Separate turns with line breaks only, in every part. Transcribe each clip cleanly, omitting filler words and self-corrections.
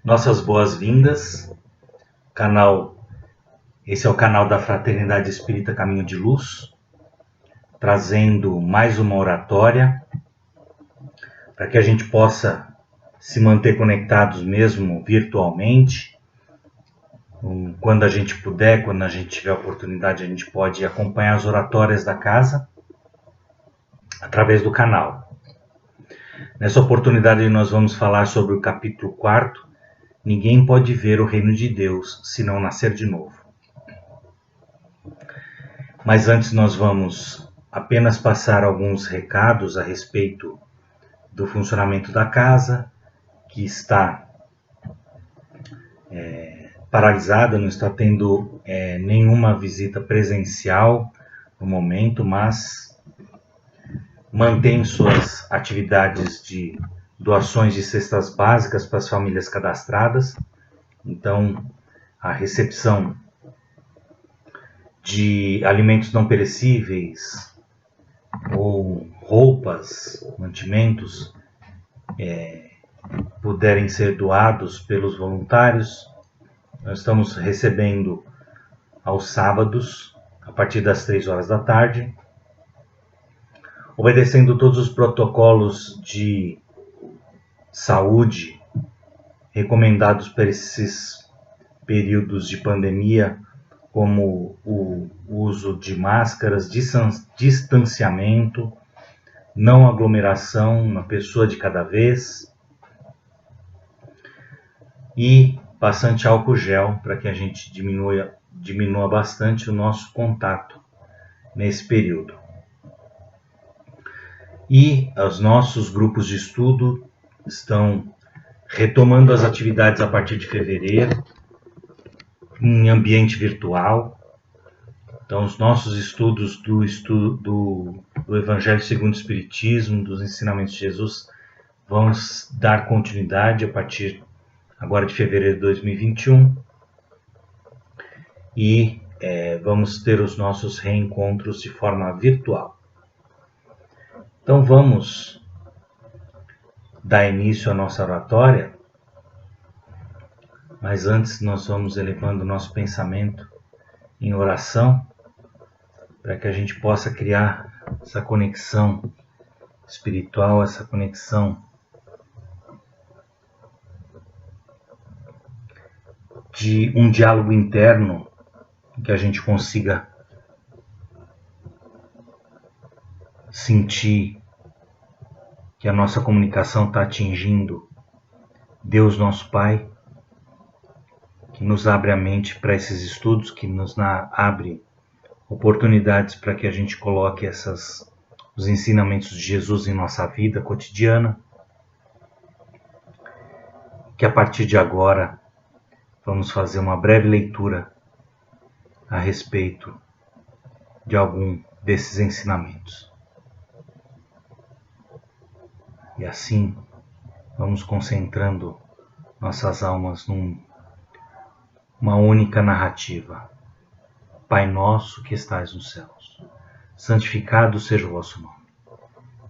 Nossas boas-vindas. Esse é o canal da Fraternidade Espírita Caminho de Luz, trazendo mais uma oratória para que a gente possa se manter conectados mesmo virtualmente. Quando a gente puder, quando a gente tiver oportunidade, a gente pode acompanhar as oratórias da casa através do canal. Nessa oportunidade nós vamos falar sobre o capítulo 4, Ninguém pode ver o reino de Deus se não nascer de novo. Mas antes nós vamos apenas passar alguns recados a respeito do funcionamento da casa, que está paralisada, não está tendo nenhuma visita presencial no momento, mas mantém suas atividades de doações de cestas básicas para as famílias cadastradas. Então, a recepção de alimentos não perecíveis ou roupas, mantimentos, puderem ser doados pelos voluntários. Nós estamos recebendo aos sábados, a partir das 3 horas da tarde, obedecendo todos os protocolos de saúde recomendados para esses períodos de pandemia, como o uso de máscaras, distanciamento, não aglomeração, uma pessoa de cada vez, e bastante álcool gel para que a gente diminua bastante o nosso contato nesse período. E os nossos grupos de estudo estão retomando as atividades a partir de fevereiro, em ambiente virtual. Então, os nossos estudos do Evangelho segundo o Espiritismo, dos ensinamentos de Jesus, vão dar continuidade a partir agora de fevereiro de 2021. E vamos ter os nossos reencontros de forma virtual. Então, vamos dar início à nossa oratória, mas antes nós vamos elevando o nosso pensamento em oração, para que a gente possa criar essa conexão espiritual, essa conexão de um diálogo interno, que a gente consiga sentir que a nossa comunicação está atingindo Deus nosso Pai, que nos abre a mente para esses estudos, que nos abre oportunidades para que a gente coloque os ensinamentos de Jesus em nossa vida cotidiana, que a partir de agora vamos fazer uma breve leitura a respeito de algum desses ensinamentos. E assim, vamos concentrando nossas almas numa única narrativa. Pai nosso que estais nos céus, santificado seja o vosso nome.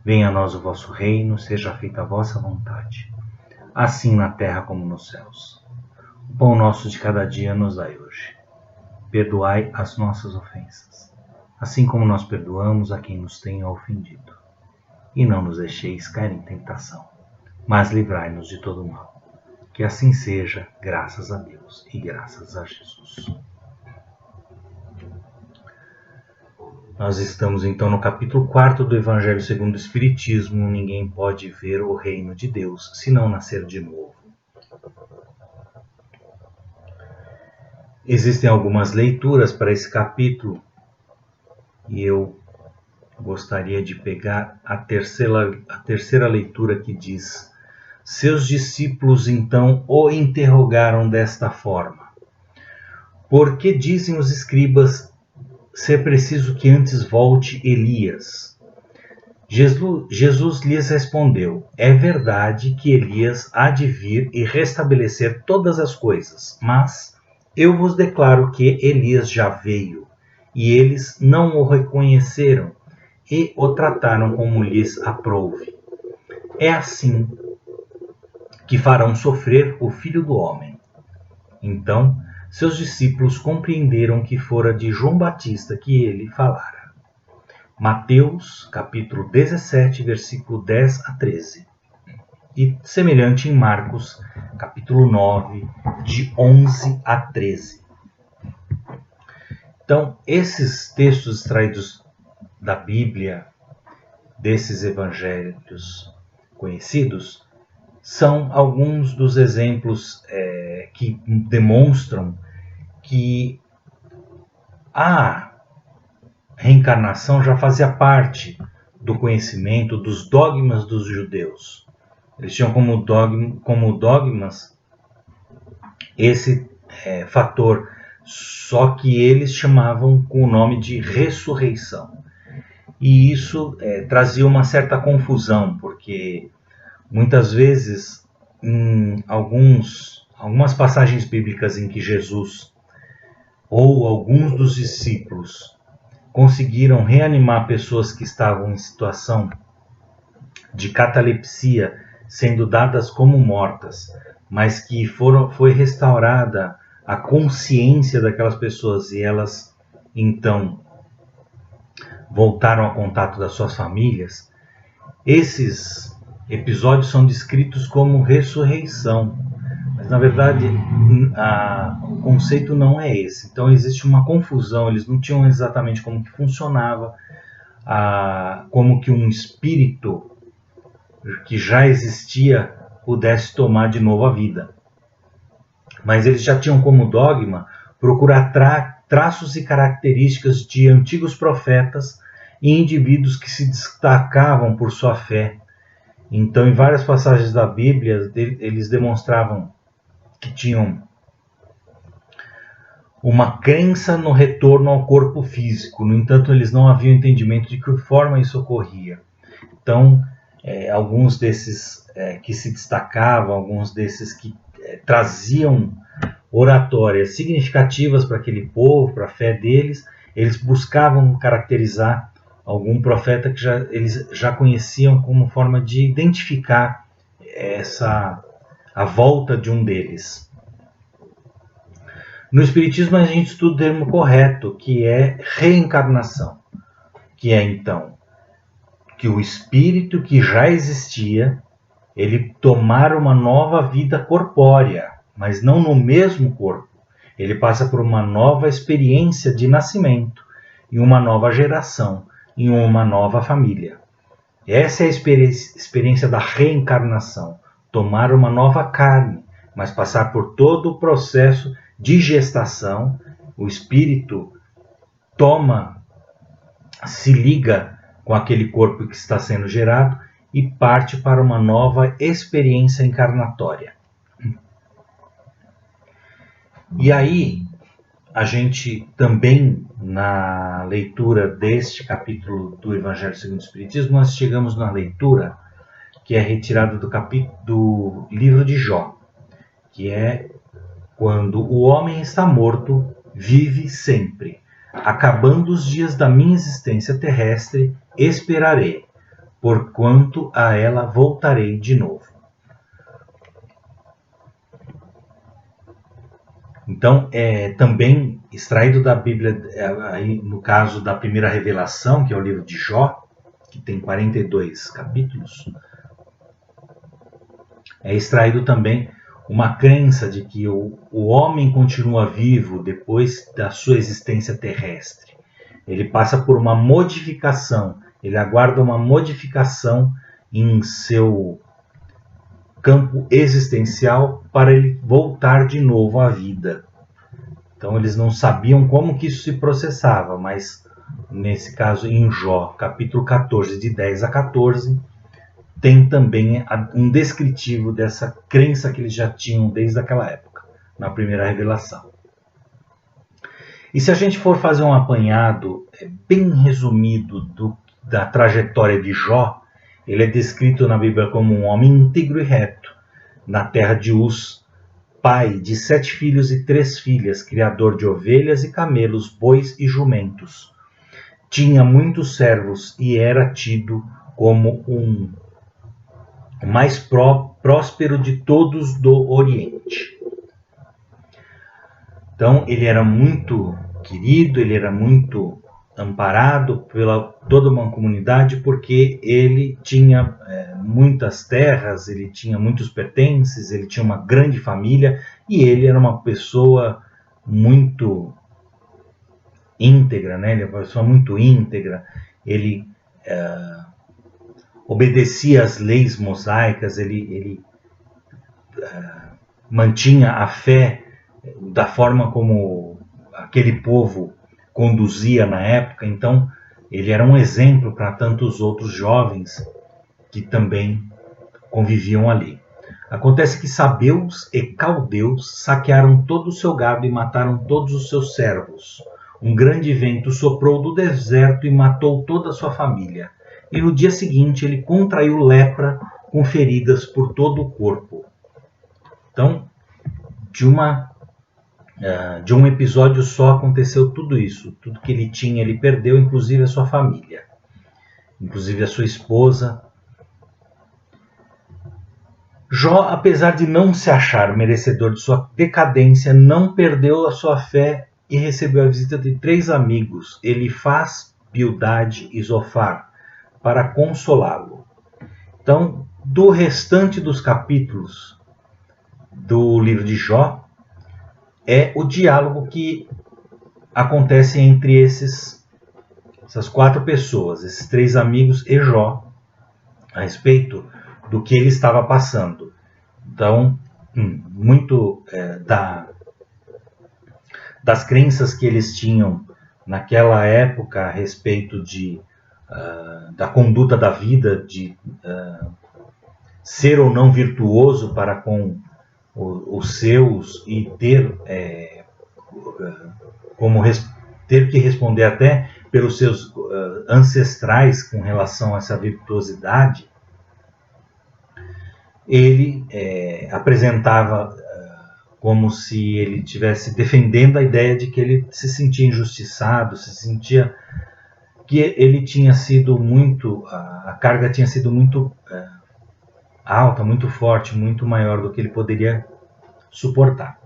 Venha a nós o vosso reino, seja feita a vossa vontade, assim na terra como nos céus. O pão nosso de cada dia nos dai hoje. Perdoai as nossas ofensas, assim como nós perdoamos a quem nos tem ofendido. E não nos deixeis cair em tentação, mas livrai-nos de todo o mal. Que assim seja, graças a Deus e graças a Jesus. Nós estamos então no capítulo 4 do Evangelho segundo o Espiritismo. Ninguém pode ver o reino de Deus se não nascer de novo. Existem algumas leituras para esse capítulo e eu gostaria de pegar a terceira leitura, que diz: Seus discípulos então o interrogaram desta forma: Por que dizem os escribas ser preciso que antes volte Elias? Jesus lhes respondeu: É verdade que Elias há de vir e restabelecer todas as coisas, mas eu vos declaro que Elias já veio, e eles não o reconheceram e o trataram como lhes aprouve. É assim que farão sofrer o Filho do Homem. Então seus discípulos compreenderam que fora de João Batista que ele falara. Mateus, capítulo 17, versículo 10 a 13. E semelhante em Marcos, capítulo 9, de 11 a 13. Então, esses textos extraídos da Bíblia, desses evangelhos conhecidos, são alguns dos exemplos que demonstram que a reencarnação já fazia parte do conhecimento dos dogmas dos judeus. Eles tinham como dogmas esse fator, só que eles chamavam com o nome de ressurreição. E isso trazia uma certa confusão, porque muitas vezes, em algumas passagens bíblicas em que Jesus ou alguns dos discípulos conseguiram reanimar pessoas que estavam em situação de catalepsia, sendo dadas como mortas, mas que foi restaurada a consciência daquelas pessoas e elas então voltaram ao contato das suas famílias, esses episódios são descritos como ressurreição, mas na verdade o conceito não é esse. Então existe uma confusão, eles não tinham exatamente como que funcionava, como que um espírito que já existia pudesse tomar de novo a vida. Mas eles já tinham como dogma procurar traços e características de antigos profetas e indivíduos que se destacavam por sua fé. Então, em várias passagens da Bíblia, eles demonstravam que tinham uma crença no retorno ao corpo físico. No entanto, eles não haviam entendimento de que forma isso ocorria. Então, alguns desses que se destacavam, alguns desses que traziam oratórias significativas para aquele povo, para a fé deles, eles buscavam caracterizar algum profeta que eles já conheciam como forma de identificar a volta de um deles. No Espiritismo a gente estuda o termo correto, que é reencarnação, que é então que o espírito que já existia, ele tomar uma nova vida corpórea, mas não no mesmo corpo. Ele passa por uma nova experiência de nascimento, em uma nova geração, em uma nova família. Essa é a experiência da reencarnação, tomar uma nova carne, mas passar por todo o processo de gestação. O espírito se liga com aquele corpo que está sendo gerado e parte para uma nova experiência encarnatória. E aí, a gente também, na leitura deste capítulo do Evangelho segundo o Espiritismo, nós chegamos na leitura que é retirada do livro de Jó, que é: quando o homem está morto, vive sempre. Acabando os dias da minha existência terrestre, esperarei, porquanto a ela voltarei de novo. Então, também extraído da Bíblia, aí no caso da primeira revelação, que é o livro de Jó, que tem 42 capítulos, é extraído também uma crença de que o homem continua vivo depois da sua existência terrestre. Ele passa por uma modificação, ele aguarda uma modificação em seu campo existencial para ele voltar de novo à vida. Então eles não sabiam como que isso se processava, mas nesse caso em Jó, capítulo 14, de 10 a 14, tem também um descritivo dessa crença que eles já tinham desde aquela época, na primeira revelação. E se a gente for fazer um apanhado bem resumido da trajetória de Jó, ele é descrito na Bíblia como um homem íntegro e reto, na terra de Uz, pai de 7 filhos e 3 filhas, criador de ovelhas e camelos, bois e jumentos. Tinha muitos servos e era tido como o mais próspero de todos do Oriente. Então ele era muito querido, ele era muito amparado pela toda uma comunidade, porque ele tinha muitas terras, ele tinha muitos pertences, ele tinha uma grande família e ele era uma pessoa muito íntegra, né? Ele era uma pessoa muito íntegra, ele obedecia às leis mosaicas, ele mantinha a fé da forma como aquele povo conduzia na época. Então ele era um exemplo para tantos outros jovens que também conviviam ali. Acontece que sabeus e caldeus saquearam todo o seu gado e mataram todos os seus servos. Um grande vento soprou do deserto e matou toda a sua família. E no dia seguinte ele contraiu lepra com feridas por todo o corpo. Então, de um episódio só aconteceu tudo isso. Tudo que ele tinha, ele perdeu, inclusive a sua família, inclusive a sua esposa. Jó, apesar de não se achar merecedor de sua decadência, não perdeu a sua fé e recebeu a visita de 3 amigos, Elifaz, Bildade e Zofar, para consolá-lo. Então, do restante dos capítulos do livro de Jó, é o diálogo que acontece entre essas 4 pessoas, esses 3 amigos e Jó, a respeito do que ele estava passando. Então, muito das crenças que eles tinham naquela época a respeito da conduta da vida, de ser ou não virtuoso para com os seus e ter ter que responder até pelos seus ancestrais com relação a essa virtuosidade. Ele apresentava como se ele estivesse defendendo a ideia de que ele se sentia injustiçado, se sentia que ele tinha sido muito, a carga tinha sido muito alta, muito forte, muito maior do que ele poderia suportar.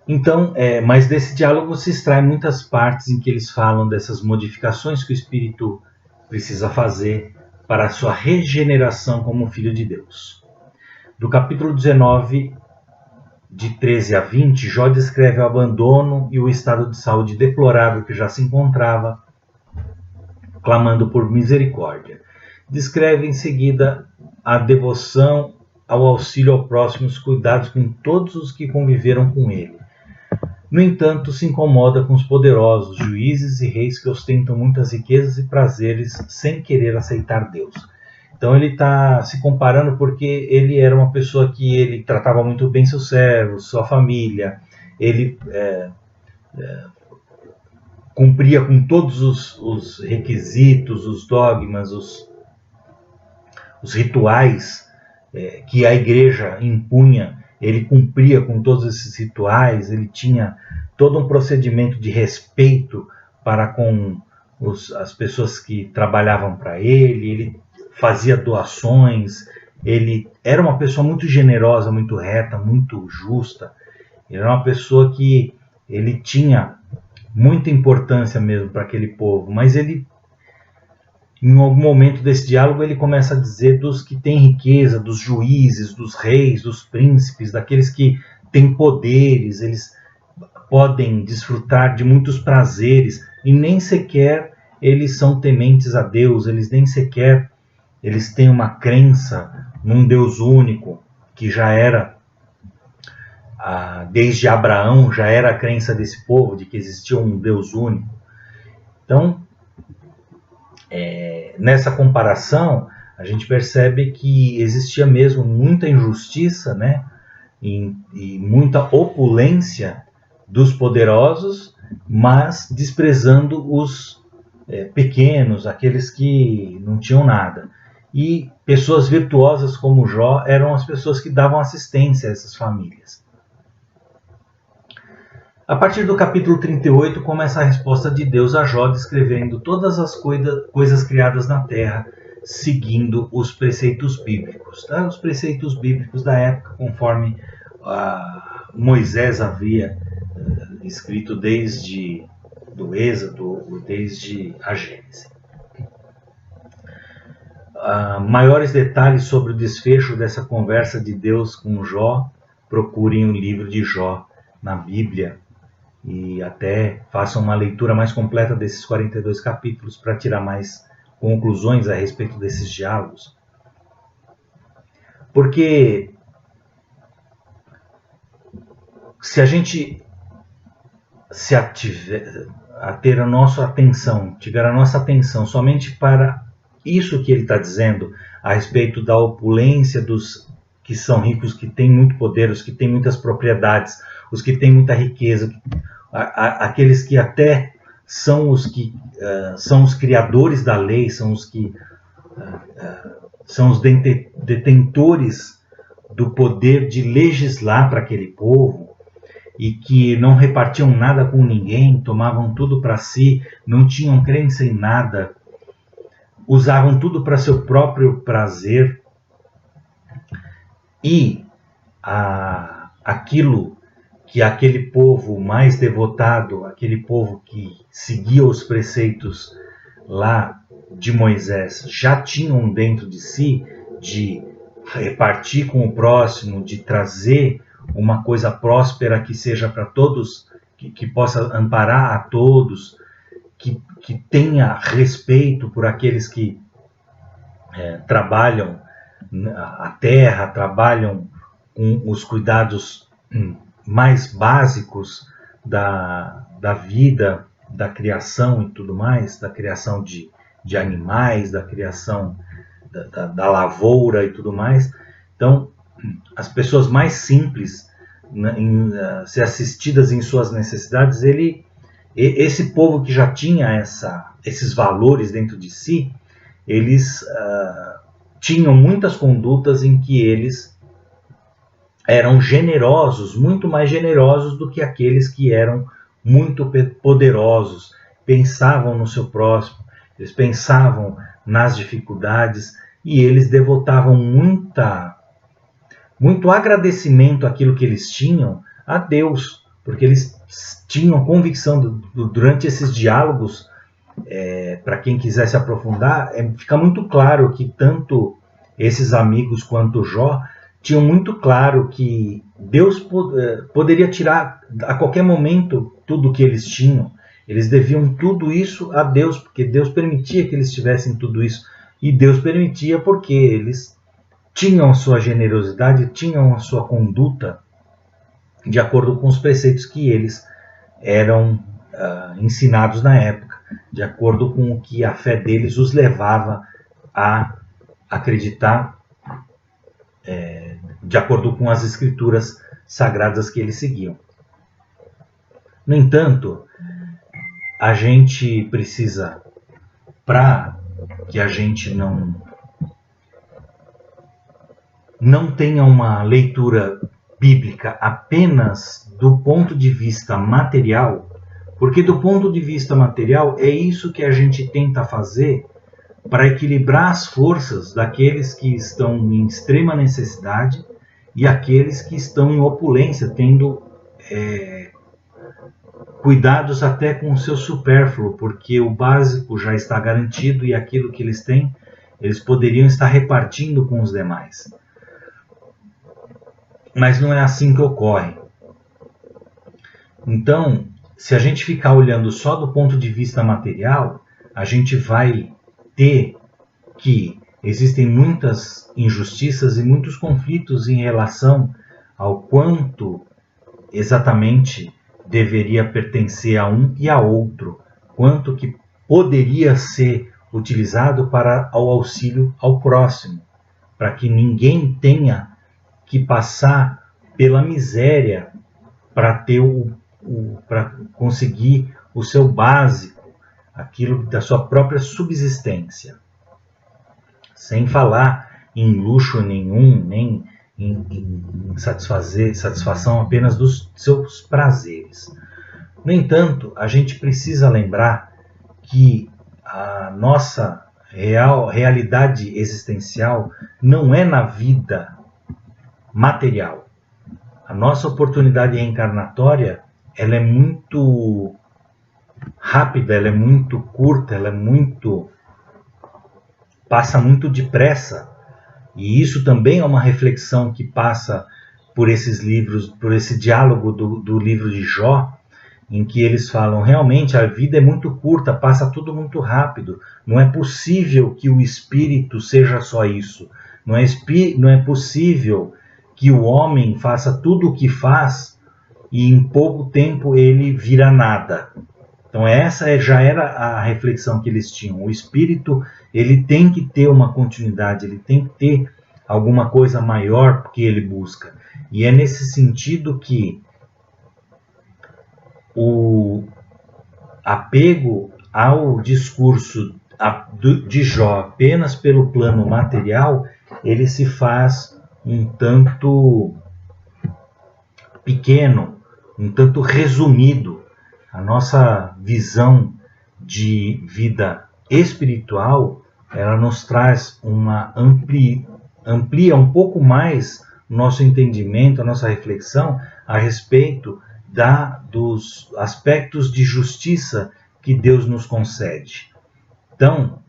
Então, mas desse diálogo se extrai muitas partes em que eles falam dessas modificações que o espírito precisa fazer para a sua regeneração como filho de Deus. Do capítulo 19, de 13 a 20, Jó descreve o abandono e o estado de saúde deplorável que já se encontrava, clamando por misericórdia. Descreve em seguida a devoção ao auxílio ao próximo, os cuidados com todos os que conviveram com ele. No entanto, se incomoda com os poderosos, juízes e reis que ostentam muitas riquezas e prazeres sem querer aceitar Deus. Então ele está se comparando porque ele era uma pessoa que ele tratava muito bem seus servos, sua família, ele cumpria com todos os requisitos, os dogmas, os rituais que a igreja impunha. Ele cumpria com todos esses rituais, ele tinha todo um procedimento de respeito para com as pessoas que trabalhavam para ele fazia doações, ele era uma pessoa muito generosa, muito reta, muito justa. Ele era uma pessoa que ele tinha muita importância mesmo para aquele povo, mas ele, em algum momento desse diálogo, ele começa a dizer dos que têm riqueza, dos juízes, dos reis, dos príncipes, daqueles que têm poderes, eles podem desfrutar de muitos prazeres e nem sequer eles são tementes a Deus, eles têm uma crença num Deus único, que já era, desde Abraão, já era a crença desse povo, de que existia um Deus único. Então, nessa comparação, a gente percebe que existia mesmo muita injustiça, né? E muita opulência dos poderosos, mas desprezando os pequenos, aqueles que não tinham nada. E pessoas virtuosas como Jó eram as pessoas que davam assistência a essas famílias. A partir do capítulo 38 começa a resposta de Deus a Jó, descrevendo todas as coisas criadas na terra, seguindo os preceitos bíblicos, tá? Os preceitos bíblicos da época, conforme Moisés havia escrito desde do Êxodo, desde a Gênesis. Maiores detalhes sobre o desfecho dessa conversa de Deus com Jó, procurem o livro de Jó na Bíblia e até façam uma leitura mais completa desses 42 capítulos para tirar mais conclusões a respeito desses diálogos. Porque se a gente tiver a nossa atenção somente para isso que ele está dizendo a respeito da opulência dos que são ricos, que têm muito poder, os que têm muitas propriedades, os que têm muita riqueza, aqueles que até são os que são os criadores da lei, são os que são os detentores do poder de legislar para aquele povo, e que não repartiam nada com ninguém, tomavam tudo para si, não tinham crença em nada, usavam tudo para seu próprio prazer, e aquilo que aquele povo mais devotado, aquele povo que seguia os preceitos lá de Moisés, já tinham dentro de si, de repartir com o próximo, de trazer uma coisa próspera que seja para todos, que possa amparar a todos, que tenha respeito por aqueles que trabalham a terra, trabalham com os cuidados mais básicos da vida, da criação e tudo mais, da criação de animais, da criação da lavoura e tudo mais. Então, as pessoas mais simples, ser assistidas em suas necessidades, esse povo que já tinha esses valores dentro de si, eles tinham muitas condutas em que eles eram generosos, muito mais generosos do que aqueles que eram muito poderosos, pensavam no seu próximo, eles pensavam nas dificuldades e eles devotavam muito agradecimento àquilo que eles tinham a Deus, porque eles tinham convicção durante esses diálogos, para quem quiser se aprofundar, fica muito claro que tanto esses amigos quanto Jó tinham muito claro que Deus poderia tirar a qualquer momento tudo o que eles tinham. Eles deviam tudo isso a Deus, porque Deus permitia que eles tivessem tudo isso. E Deus permitia porque eles tinham a sua generosidade, tinham a sua conduta de acordo com os preceitos que eles eram ensinados na época, de acordo com o que a fé deles os levava a acreditar, de acordo com as escrituras sagradas que eles seguiam. No entanto, a gente precisa, para que a gente não tenha uma leitura bíblica apenas do ponto de vista material, porque do ponto de vista material é isso que a gente tenta fazer para equilibrar as forças daqueles que estão em extrema necessidade e aqueles que estão em opulência, tendo cuidados até com o seu supérfluo, porque o básico já está garantido e aquilo que eles têm, eles poderiam estar repartindo com os demais. Mas não é assim que ocorre. Então, se a gente ficar olhando só do ponto de vista material, a gente vai ter que existem muitas injustiças e muitos conflitos em relação ao quanto exatamente deveria pertencer a um e a outro, quanto que poderia ser utilizado para o auxílio ao próximo, para que ninguém tenha que passar pela miséria para para conseguir o seu básico, aquilo da sua própria subsistência, sem falar em luxo nenhum, nem em satisfação apenas dos seus prazeres. No entanto, a gente precisa lembrar que a nossa realidade existencial não é na vida material. A nossa oportunidade reencarnatória, ela é muito rápida, ela é muito curta, passa muito depressa. E isso também é uma reflexão que passa por esses livros, por esse diálogo do livro de Jó, em que eles falam, realmente a vida é muito curta, passa tudo muito rápido. Não é possível que o espírito seja só isso. Não é possível que o homem faça tudo o que faz e em pouco tempo ele vira nada. Então essa já era a reflexão que eles tinham. O espírito, ele tem que ter uma continuidade, ele tem que ter alguma coisa maior que ele busca. E é nesse sentido que o apego ao discurso de Jó apenas pelo plano material, ele se faz um tanto pequeno, um tanto resumido. A nossa visão de vida espiritual, ela nos traz amplia um pouco mais o nosso entendimento, a nossa reflexão a respeito dos aspectos de justiça que Deus nos concede. Então,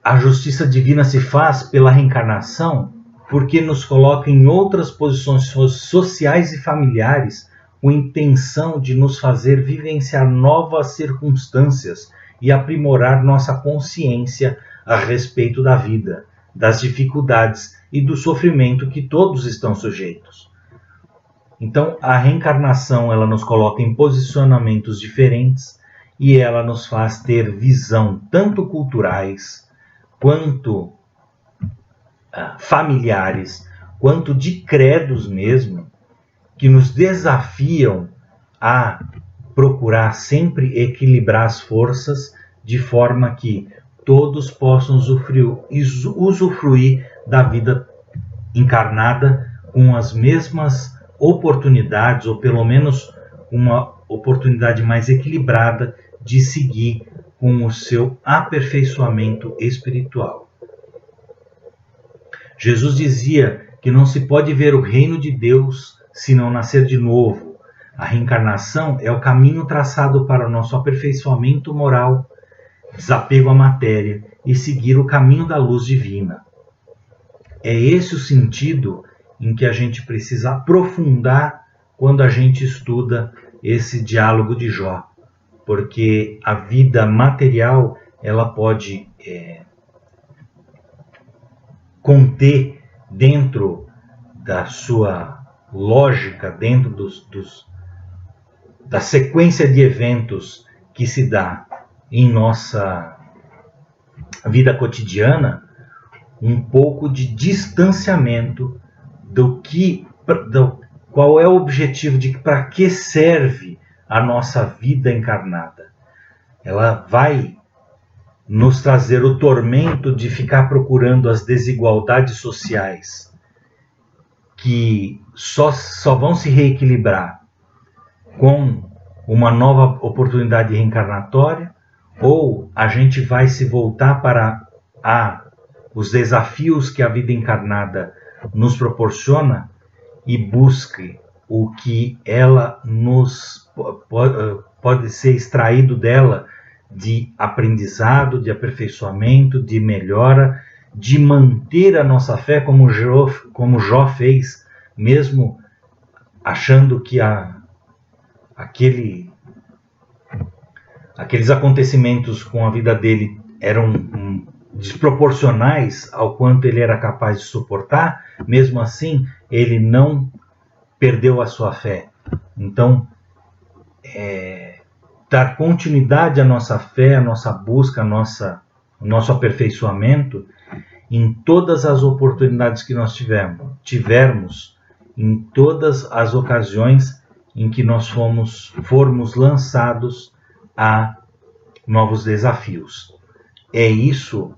a justiça divina se faz pela reencarnação porque nos coloca em outras posições sociais e familiares com a intenção de nos fazer vivenciar novas circunstâncias e aprimorar nossa consciência a respeito da vida, das dificuldades e do sofrimento que todos estão sujeitos. Então, a reencarnação, ela nos coloca em posicionamentos diferentes e ela nos faz ter visão tanto culturais, quanto familiares, quanto de credos mesmo, que nos desafiam a procurar sempre equilibrar as forças de forma que todos possam usufruir da vida encarnada com as mesmas oportunidades, ou pelo menos uma oportunidade mais equilibrada de seguir com o seu aperfeiçoamento espiritual. Jesus dizia que não se pode ver o reino de Deus se não nascer de novo. A reencarnação é o caminho traçado para o nosso aperfeiçoamento moral, desapego à matéria e seguir o caminho da luz divina. É esse o sentido em que a gente precisa aprofundar quando a gente estuda esse diálogo de Jó, porque a vida material ela pode conter dentro da sua lógica, dentro da sequência de eventos que se dá em nossa vida cotidiana, um pouco de distanciamento qual é o objetivo, de para que serve a nossa vida encarnada. Ela vai nos trazer o tormento de ficar procurando as desigualdades sociais que só vão se reequilibrar com uma nova oportunidade reencarnatória, ou a gente vai se voltar para os desafios que a vida encarnada nos proporciona e busque o que ela pode ser extraído dela de aprendizado, de aperfeiçoamento, de melhora, de manter a nossa fé como Jó fez, mesmo achando que aqueles acontecimentos com a vida dele eram desproporcionais ao quanto ele era capaz de suportar, mesmo assim ele não perdeu a sua fé. Então, dar continuidade à nossa fé, à nossa busca, ao nosso aperfeiçoamento em todas as oportunidades que nós tivermos, em todas as ocasiões em que nós formos lançados a novos desafios. É isso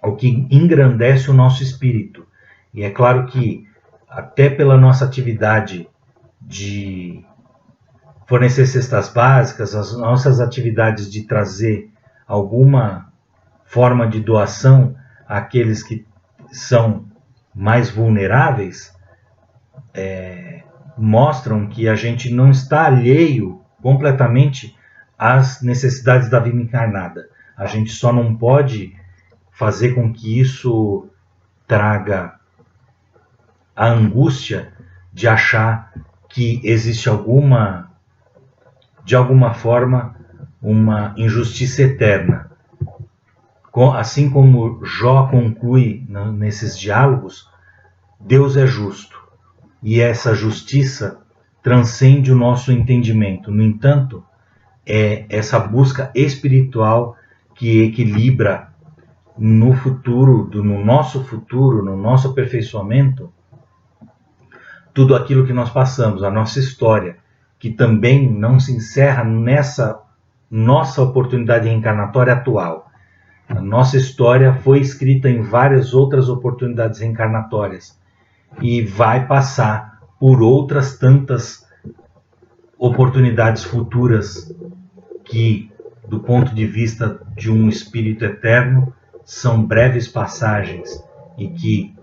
o que engrandece o nosso espírito. E é claro que, até pela nossa atividade de fornecer cestas básicas, as nossas atividades de trazer alguma forma de doação àqueles que são mais vulneráveis, mostram que a gente não está alheio completamente às necessidades da vida encarnada. A gente só não pode fazer com que isso traga a angústia de achar que existe de alguma forma, uma injustiça eterna. Assim como Jó conclui nesses diálogos, Deus é justo. E essa justiça transcende o nosso entendimento. No entanto, é essa busca espiritual que equilibra no nosso aperfeiçoamento, tudo aquilo que nós passamos, a nossa história, que também não se encerra nessa nossa oportunidade reencarnatória atual. A nossa história foi escrita em várias outras oportunidades reencarnatórias e vai passar por outras tantas oportunidades futuras que, do ponto de vista de um espírito eterno, são breves passagens e que,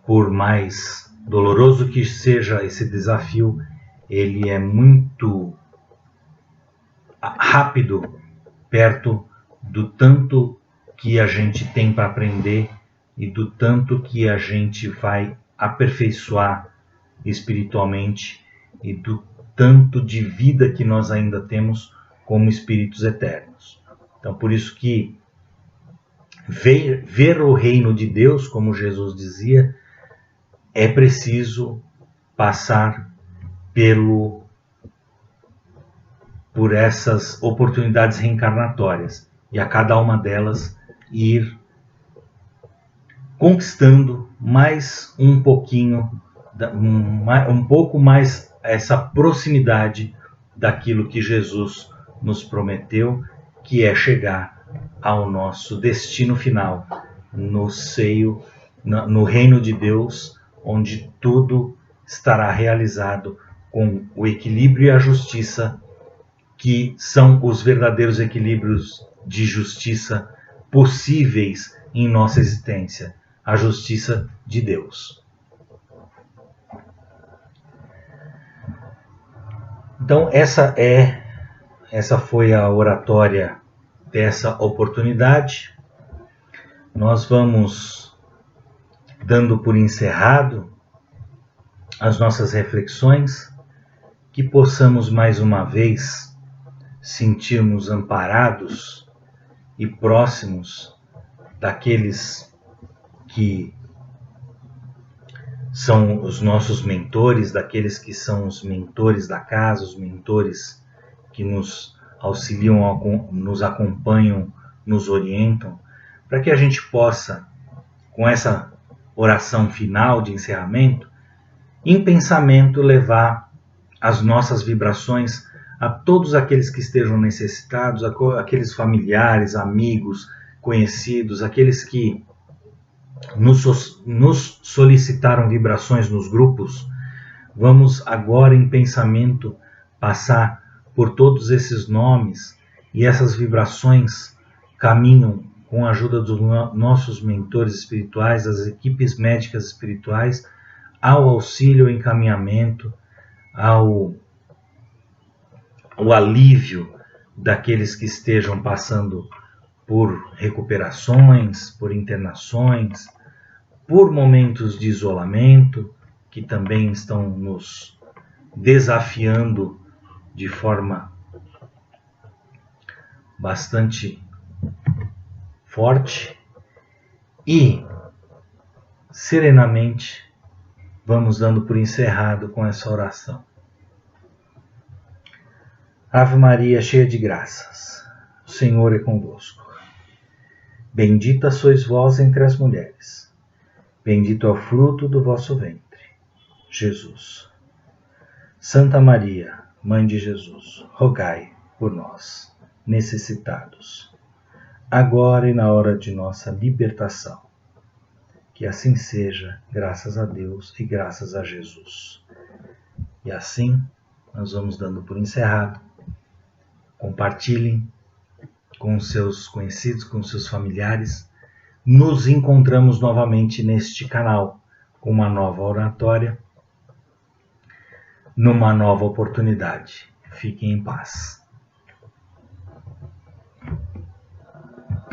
por mais doloroso que seja esse desafio, ele é muito rápido perto do tanto que a gente tem para aprender e do tanto que a gente vai aperfeiçoar espiritualmente e do tanto de vida que nós ainda temos como espíritos eternos. Então, por isso que ver o reino de Deus, como Jesus dizia, é preciso passar por essas oportunidades reencarnatórias e a cada uma delas ir conquistando mais um pouquinho, um pouco mais essa proximidade daquilo que Jesus nos prometeu, que é chegar ao nosso destino final, no reino de Deus, onde tudo estará realizado com o equilíbrio e a justiça, que são os verdadeiros equilíbrios de justiça possíveis em nossa existência, a justiça de Deus. Então, essa foi a oratória dessa oportunidade. Nós vamos dando por encerrado as nossas reflexões, que possamos mais uma vez sentirmos amparados e próximos daqueles que são os nossos mentores, daqueles que são os mentores da casa, os mentores que nos auxiliam, nos acompanham, nos orientam, para que a gente possa, com essa oração final de encerramento, em pensamento levar as nossas vibrações a todos aqueles que estejam necessitados, aqueles familiares, amigos, conhecidos, aqueles que nos solicitaram vibrações nos grupos. Vamos agora em pensamento passar por todos esses nomes, e essas vibrações caminham com a ajuda dos nossos mentores espirituais, das equipes médicas espirituais, ao auxílio, ao encaminhamento, ao alívio daqueles que estejam passando por recuperações, por internações, por momentos de isolamento, que também estão nos desafiando de forma bastante forte, e serenamente vamos dando por encerrado com essa oração. Ave Maria, cheia de graças, o Senhor é convosco. Bendita sois vós entre as mulheres, bendito é o fruto do vosso ventre, Jesus. Santa Maria, Mãe de Jesus, rogai por nós, necessitados, agora e na hora de nossa libertação. Que assim seja, graças a Deus e graças a Jesus. E assim nós vamos dando por encerrado. Compartilhem com seus conhecidos, com seus familiares. Nos encontramos novamente neste canal com uma nova oratória, numa nova oportunidade. Fiquem em paz.